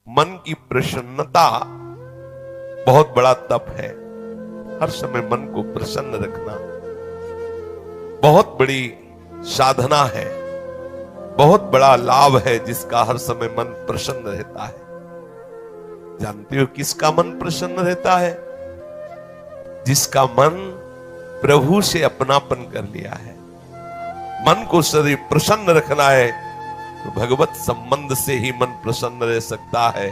मन की प्रसन्नता बहुत बड़ा तप है। हर समय मन को प्रसन्न रखना बहुत बड़ी साधना है, बहुत बड़ा लाभ है, जिसका हर समय मन प्रसन्न रहता है। जानते हो किसका मन प्रसन्न रहता है? जिसका मन प्रभु से अपनापन कर लिया है। मन को सदैव प्रसन्न रखना है तो भगवत संबंध से ही मन प्रसन्न रह सकता है।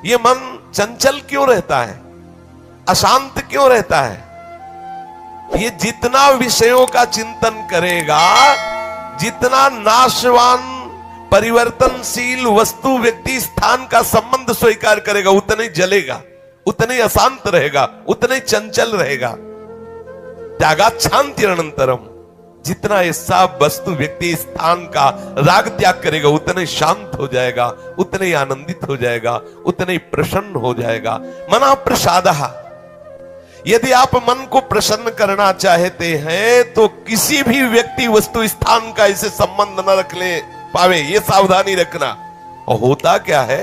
ये मन चंचल क्यों रहता है, अशांत क्यों रहता है? ये जितना विषयों का चिंतन करेगा, जितना नाशवान परिवर्तनशील वस्तु व्यक्ति स्थान का संबंध स्वीकार करेगा, उतना ही जलेगा, उतना ही अशांत रहेगा, उतना ही चंचल रहेगा। त्यागात् शांति अनंतरम, जितना ऐसा वस्तु व्यक्ति स्थान का राग त्याग करेगा, उतना ही शांत हो जाएगा, उतना ही आनंदित हो जाएगा, उतना ही प्रसन्न हो जाएगा। मना प्रसादः, यदि आप मन को प्रसन्न करना चाहते हैं तो किसी भी व्यक्ति वस्तु स्थान का इसे संबंध न रख ले पावे, ये सावधानी रखना। और होता क्या है,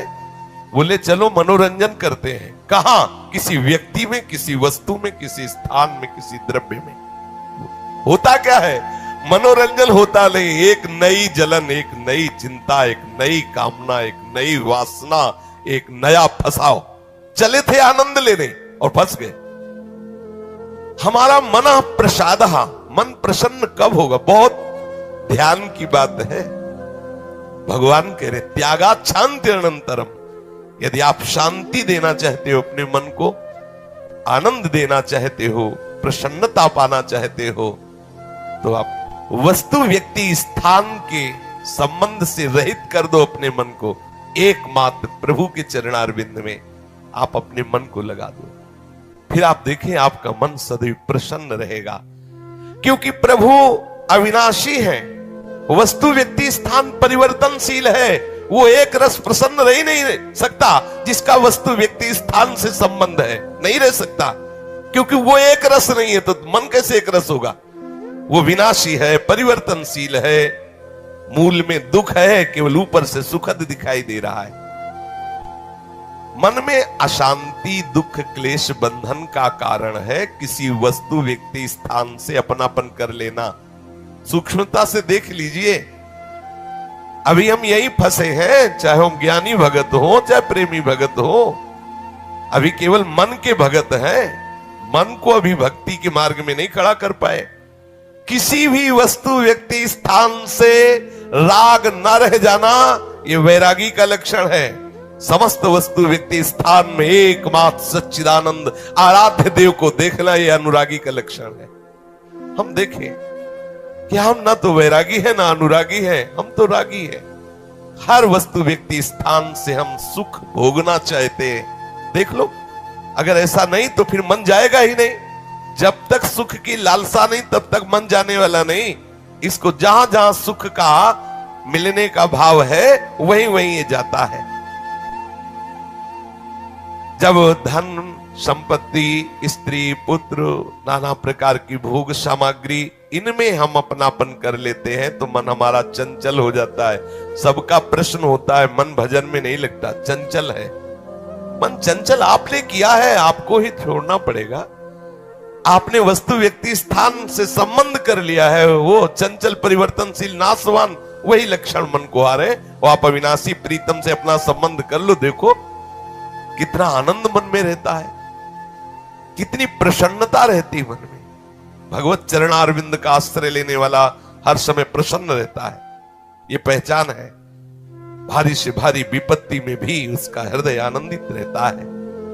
बोले चलो मनोरंजन करते हैं। कहां? किसी व्यक्ति में, किसी वस्तु में, किसी स्थान में, किसी द्रव्य में। होता क्या है, मनोरंजन होता नहीं, एक नई जलन, एक नई चिंता, एक नई कामना, एक नई वासना, एक नया फसाव। चले थे आनंद लेने और फंस गए। हमारा मन प्रसाद, मन प्रसन्न कब होगा? बहुत ध्यान की बात है। भगवान कह रहे त्यागात् शांति अनंतरम, यदि आप शांति देना चाहते हो अपने मन को, आनंद देना चाहते हो, प्रसन्नता पाना चाहते हो, तो आप वस्तु व्यक्ति स्थान के संबंध से रहित कर दो अपने मन को। एकमात्र प्रभु के चरणारविंद में आप अपने मन को लगा दो। फिर आप देखें आपका मन सदैव प्रसन्न रहेगा, क्योंकि प्रभु अविनाशी है, वस्तु व्यक्ति स्थान परिवर्तनशील है। वो एक रस प्रसन्न रह ही नहीं सकता जिसका वस्तु व्यक्ति स्थान से संबंध है, नहीं रह सकता, क्योंकि वो एक रस नहीं है तो मन कैसे एक रस होगा? वो विनाशी है, परिवर्तनशील है, मूल में दुख है, केवल ऊपर से सुखद दिखाई दे रहा है। मन में अशांति, दुख, क्लेश, बंधन का कारण है किसी वस्तु व्यक्ति स्थान से अपनापन कर लेना। सूक्ष्मता से देख लीजिए, अभी हम यही फंसे हैं, चाहे हम ज्ञानी भगत हो, चाहे प्रेमी भगत हो, अभी केवल मन के भगत हैं। मन को अभी भक्ति के मार्ग में नहीं खड़ा कर पाए। किसी भी वस्तु व्यक्ति स्थान से राग न रह जाना, यह वैरागी का लक्षण है। समस्त वस्तु व्यक्ति स्थान में एकमात्र सच्चिदानंद आराध्य देव को देखना, यह अनुरागी का लक्षण है। हम देखें कि हम ना तो वैरागी है ना अनुरागी है, हम तो रागी है। हर वस्तु व्यक्ति स्थान से हम सुख भोगना चाहते हैं। देख लो, अगर ऐसा नहीं तो फिर मन जाएगा ही नहीं। जब तक सुख की लालसा नहीं तब तक मन जाने वाला नहीं। इसको जहां जहां सुख का मिलने का भाव है वहीं वहीं ये जाता है। जब धन संपत्ति, स्त्री, पुत्र, नाना प्रकार की भोग सामग्री, इनमें हम अपनापन कर लेते हैं तो मन हमारा चंचल हो जाता है। सबका प्रश्न होता है, मन भजन में नहीं लगता, चंचल है। मन चंचल आपने किया है, आपको ही छोड़ना पड़ेगा। आपने वस्तु व्यक्ति स्थान से संबंध कर लिया है, वो चंचल, परिवर्तनशील, नाशवान, वही लक्षण मन को आ रहे। और आप अविनाशी प्रीतम से अपना संबंध कर लो, देखो कितना आनंद मन में रहता है, कितनी प्रसन्नता रहती मन में। भगवत चरणारविंद का आश्रय लेने वाला हर समय प्रसन्न रहता है, ये पहचान है। भारी से भारी विपत्ति में भी उसका हृदय आनंदित रहता है,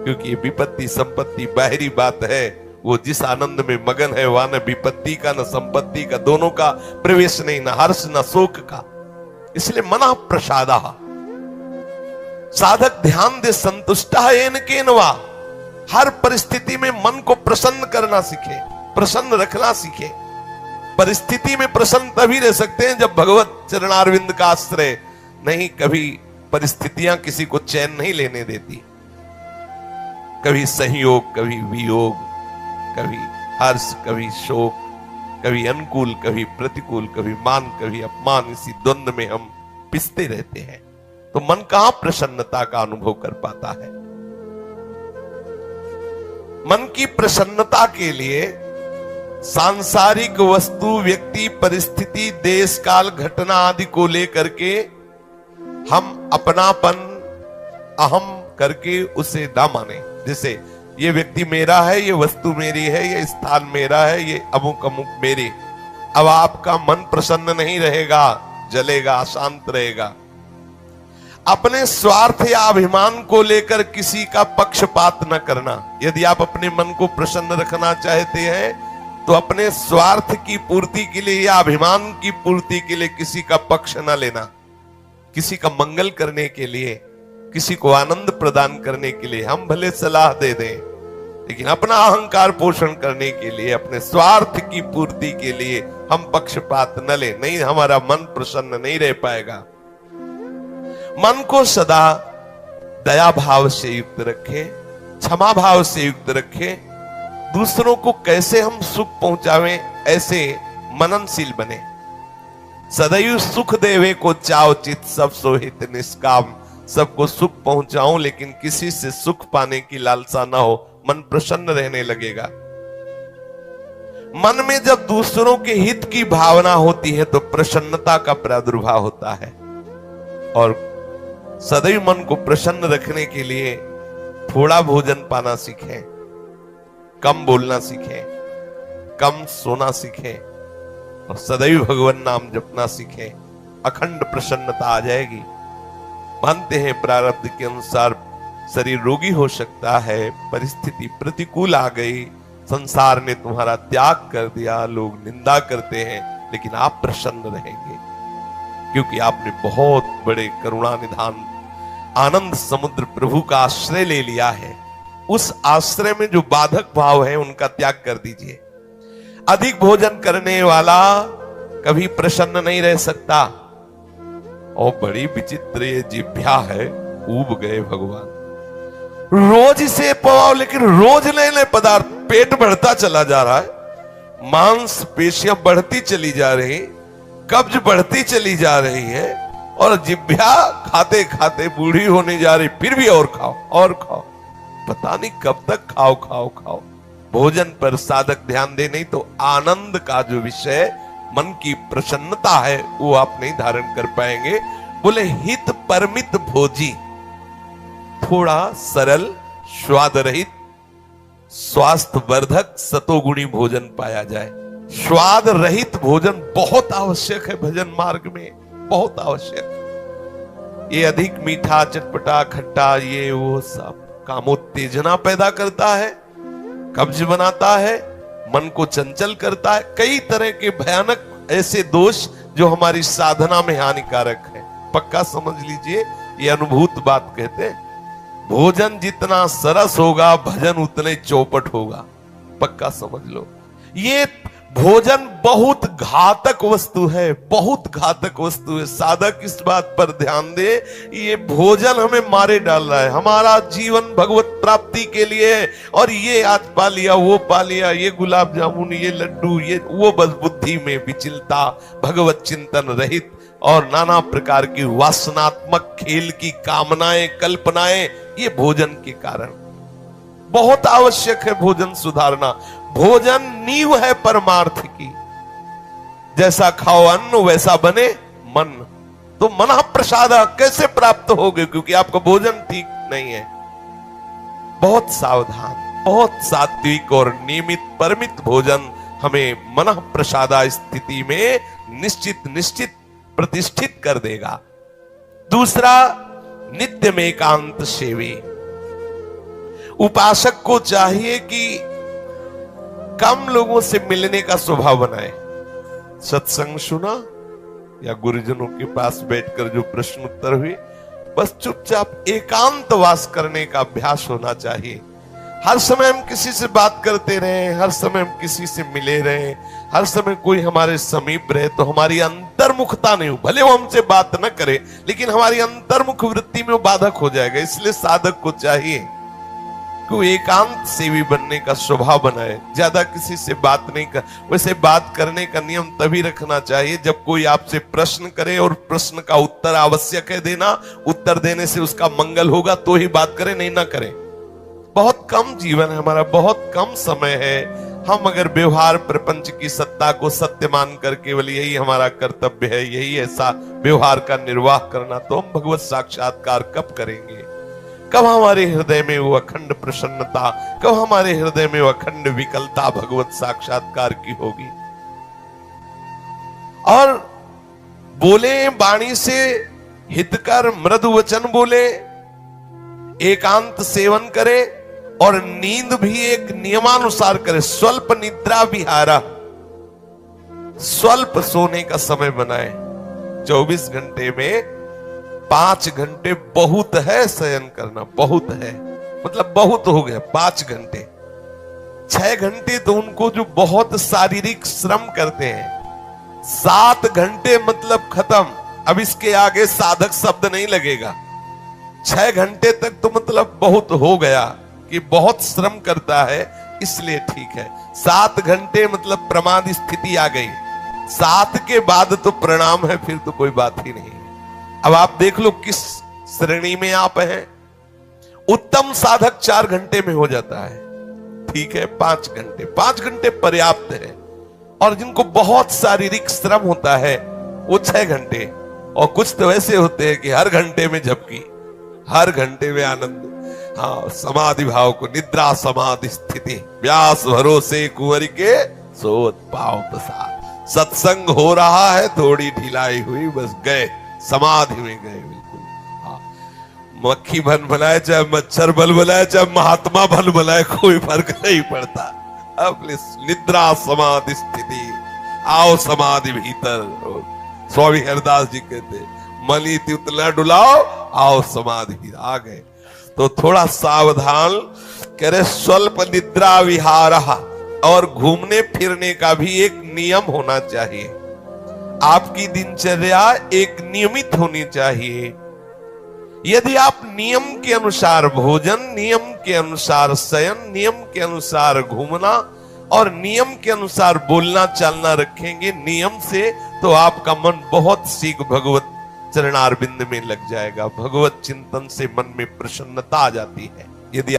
क्योंकि ये विपत्ति संपत्ति बाहरी बात है। वो जिस आनंद में मगन है वहां न विपत्ति का न संपत्ति का, दोनों का प्रवेश नहीं, न हर्ष न शोक का। इसलिए मना प्रसादा, साधक ध्यान दे संतुष्टा येन केनवा। हर परिस्थिति में मन को प्रसन्न करना सीखे, प्रसन्न रखना सीखे। परिस्थिति में प्रसन्न तभी रह सकते हैं जब भगवत चरणारविंद का आश्रय नहीं। कभी परिस्थितियां किसी को चैन नहीं लेने देती। कभी सहयोग, कभी वियोग, कभी हर्ष, कभी शोक, कभी अनुकूल, कभी प्रतिकूल, कभी मान, कभी अपमान। इसी द्वंद्व में हम पिसते रहते हैं। तो मन कहां प्रसन्नता का अनुभव कर पाता है। मन की प्रसन्नता के लिए सांसारिक वस्तु, व्यक्ति, परिस्थिति, देश काल, घटना आदि को लेकर के हम अपनापन, अहम करके उसे ना माने। जैसे ये व्यक्ति मेरा है, ये वस्तु मेरी है, ये स्थान मेरा है, ये अमुक अमुक मेरी। अब आपका मन प्रसन्न नहीं रहेगा, जलेगा, अशांत रहेगा। अपने स्वार्थ या अभिमान को लेकर किसी का पक्षपात न करना। यदि आप अपने मन को प्रसन्न रखना चाहते हैं तो अपने स्वार्थ की पूर्ति के लिए या अभिमान की पूर्ति के लिए किसी का पक्ष न लेना। किसी का मंगल करने के लिए, किसी को आनंद प्रदान करने के लिए हम भले सलाह दे दें, लेकिन अपना अहंकार पोषण करने के लिए, अपने स्वार्थ की पूर्ति के लिए हम पक्षपात न ले। नहीं, हमारा मन प्रसन्न नहीं रह पाएगा। मन को सदा दया भाव से युक्त रखें, क्षमा भाव से युक्त रखें। दूसरों को कैसे हम सुख पहुंचावें, ऐसे मननशील बने। सदैव सुख देवे को चाव चित, सब सोहित निष्काम। सबको सुख पहुंचाऊं लेकिन किसी से सुख पाने की लालसा ना हो, मन प्रसन्न रहने लगेगा। मन में जब दूसरों के हित की भावना होती है तो प्रसन्नता का प्रादुर्भाव होता है। और सदैव मन को प्रसन्न रखने के लिए थोड़ा भोजन पाना सीखें, कम बोलना सीखें, कम सोना सीखें और सदैव भगवान नाम जपना सीखें। अखंड प्रसन्नता आ जाएगी। मानते हैं प्रारब्ध के अनुसार शरीर रोगी हो सकता है, परिस्थिति प्रतिकूल आ गई, संसार ने तुम्हारा त्याग कर दिया, लोग निंदा करते हैं, लेकिन आप प्रसन्न रहेंगे क्योंकि आपने बहुत बड़े करुणा निधान आनंद समुद्र प्रभु का आश्रय ले लिया है। उस आश्रय में जो बाधक भाव है उनका त्याग कर दीजिए। अधिक भोजन करने वाला कभी प्रसन्न नहीं रह सकता। और बड़ी विचित्र ये जिह्वा है, ऊब गए भगवान। रोज इसे पवाओ, लेकिन रोज नए नए पदार्थ, पेट बढ़ता चला जा रहा है, मांस पेशियां बढ़ती चली जा रही, कब्ज बढ़ती चली जा रही है और जिह्वा खाते खाते बूढ़ी होने जा रही, फिर भी और खाओ और खाओ। पता नहीं कब तक खाओ खाओ खाओ। भोजन पर साधक ध्यान दे, नहीं तो आनंद का जो विषय मन की प्रसन्नता है वो आप नहीं धारण कर पाएंगे। बोले हित परमित भोजी, थोड़ा सरल, स्वाद रहित, स्वास्थ्य वर्धक, सतोगुणी भोजन पाया जाए। स्वाद रहित भोजन बहुत आवश्यक है भजन मार्ग में, बहुत आवश्यक। ये अधिक मीठा, चटपटा, खट्टा, ये वो सब कामोत्तेजना पैदा करता है, कब्ज बनाता है, मन को चंचल करता है। कई तरह के भयानक ऐसे दोष जो हमारी साधना में हानिकारक है। पक्का समझ लीजिए, ये अनुभूत बात कहते हैं। भोजन जितना सरस होगा, भजन उतने चौपट होगा। पक्का समझ लो। ये भोजन बहुत घातक वस्तु है, बहुत घातक वस्तु है। साधक इस बात पर ध्यान दे, ये भोजन हमें मारे डाल रहा है। हमारा जीवन भगवत प्राप्ति के लिए है और ये आज पा लिया, वो पा लिया, ये गुलाब जामुन, ये लड्डू, ये वो, बस बुद्धि में विचलता, भगवत चिंतन रहित और नाना प्रकार की वासनात्मक खेल की कामनाएं, कल्पनाएं, ये भोजन के कारण। बहुत आवश्यक है भोजन सुधारना। भोजन नींव है परमार्थ की। जैसा खाओ अन्न वैसा बने मन। तो मनः प्रसाद कैसे प्राप्त होगे, क्योंकि आपका भोजन ठीक नहीं है। बहुत सावधान, बहुत सात्विक और नियमित परमित भोजन हमें मनः प्रसादा स्थिति में निश्चित प्रतिष्ठित कर देगा। दूसरा, नित्य में एकांत सेवी। उपासक को चाहिए कि कम लोगों से मिलने का स्वभाव बनाए। सत्संग सुना या गुरुजनों के पास बैठकर जो प्रश्न उत्तर हुए, बस चुपचाप एकांत वास करने का अभ्यास होना चाहिए। हर समय हम किसी से बात करते रहे, हर समय हम किसी से मिले रहे, हर समय कोई हमारे समीप रहे, तो हमारी अंतर्मुखता नहीं हो। भले वो हमसे बात न करे, लेकिन हमारी अंतर्मुख वृत्ति में वो बाधक हो जाएगा। इसलिए साधक को चाहिए कि वो एकांत सेवी बनने का स्वभाव बनाए, ज्यादा किसी से बात नहीं कर। वैसे बात करने का नियम तभी रखना चाहिए जब कोई आपसे प्रश्न करे और प्रश्न का उत्तर आवश्यक है देना, उत्तर देने से उसका मंगल होगा तो ही बात करें, नहीं ना करें। बहुत कम जीवन है हमारा, बहुत कम समय है। हम अगर व्यवहार प्रपंच की सत्ता को सत्य मान कर केवल यही हमारा कर्तव्य है, यही ऐसा व्यवहार का निर्वाह करना, तो हम भगवत साक्षात्कार कब करेंगे? कब हमारे हृदय में वो अखंड प्रसन्नता, कब हमारे हृदय में वो अखंड विकलता भगवत साक्षात्कार की होगी? और बोले वाणी से हितकर मृदु वचन बोले, एकांत सेवन करे और नींद भी एक नियमानुसार करे। स्वल्प निद्रा विहारा, स्वल्प सोने का समय बनाए। 24 घंटे में 5 घंटे बहुत है शयन करना, बहुत है, मतलब बहुत हो गया 5 घंटे। 6 घंटे तो उनको जो बहुत शारीरिक श्रम करते हैं, 7 घंटे मतलब खत्म, अब इसके आगे साधक शब्द नहीं लगेगा। 6 घंटे तक तो मतलब बहुत हो गया कि बहुत श्रम करता है, इसलिए ठीक है। 7 घंटे मतलब प्रमाद स्थिति आ गई, 7 के बाद तो प्रणाम है, फिर तो कोई बात ही नहीं। अब आप देख लो किस श्रेणी में आप हैं। उत्तम साधक 4 घंटे में हो जाता है, ठीक है। 5 घंटे पर्याप्त है। और जिनको बहुत शारीरिक श्रम होता है वो 6 घंटे, और कुछ तो ऐसे होते हैं कि हर घंटे में झपकी, हर घंटे में आनंद। हाँ, समाधि भाव को, निद्रा समाधि स्थिति, व्यास भरोसे कुंवर के सोत पाओ प्रसाद। सत्संग हो रहा है, थोड़ी ढिलाई हुई, बस गए, समाधि में गए बिल्कुल। हाँ, मक्खी बन बनाए चाहे मच्छर बल बनाए चाहे महात्मा बल बनाए, कोई फर्क नहीं पड़ता। अब निद्रा समाधि स्थिति, आओ समाधि भीतर। स्वामी हरदास जी कहते, मनी उतना डुलाओ, आओ समाधि। आ गए तो थोड़ा सावधान करे। स्वल्प निद्रा विहारा, और घूमने फिरने का भी एक नियम होना चाहिए। आपकी दिनचर्या एक नियमित होनी चाहिए। यदि आप नियम के अनुसार भोजन, नियम के अनुसार शयन, नियम के अनुसार घूमना और नियम के अनुसार बोलना चालना रखेंगे नियम से, तो आपका मन बहुत शीघ्र भगवत चरणारविंद में लग जाएगा। भगवत चिंतन से मन में प्रसन्नता आ जाती है। यदि